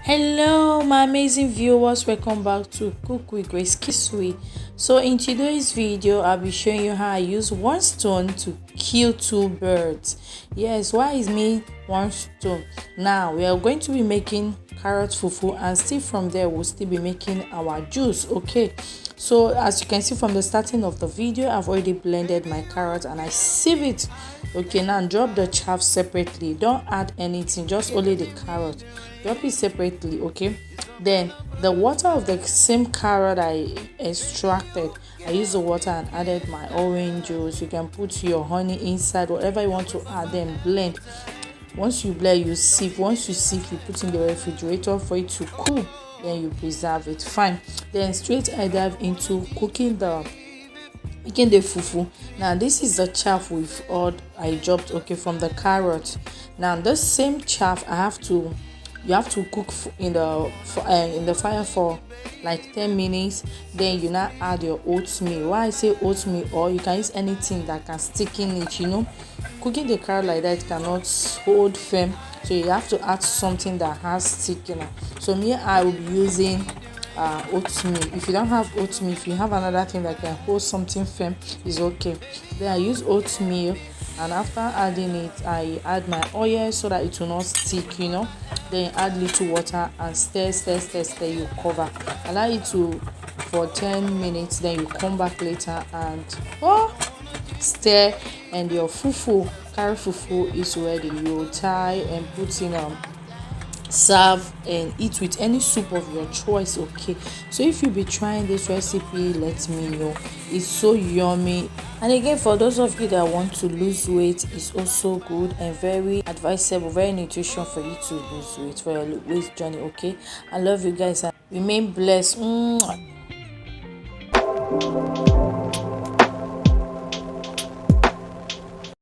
Hello my amazing viewers, welcome back to Cook with Grace Kisui. So in today's video I'll be showing you how I use one stone to kill two birds. Yes, why is me one stone? Now we are going to be making carrot fufu, and still from there we'll still be making our juice. Okay, so as you can see from the starting of the video, I've already blended my carrot and I sieve it. Okay, now drop the chaff separately, don't add anything, just only the carrot, drop it separately. Okay, then the water of the same carrot I extracted, I used the water and added my orange juice. You can put your honey inside, whatever you want to add, then blend. Once you blend, you sieve. Once you sieve, you put in the refrigerator for it to cool, then you preserve it. Fine. Then straight I dive into making the fufu. Now this is the chaff with all I dropped, okay, from the carrot. Now this same chaff you have to cook in the fire for like 10 minutes. Then you now add your oatmeal. Why I say oatmeal, or you can use anything that can stick in it. Cooking the carrot like that cannot hold firm, so you have to add something that has stickiness. So me, I will be using oatmeal. If you don't have oatmeal, if you have another thing that can hold something firm, is okay. Then I use oatmeal, and after adding it I add my oil so that it will not stick. Then add little water and stir. You cover, allow it to for 10 minutes, then you come back later and stir, and your carrot fufu is ready. You tie and put in serve and eat with any soup of your choice. Okay, so if you be trying this recipe, let me know. It's so yummy, and again, for those of you that want to lose weight, it's also good and very advisable, very nutritious for you to lose weight for your weight journey. Okay, I love you guys and remain blessed.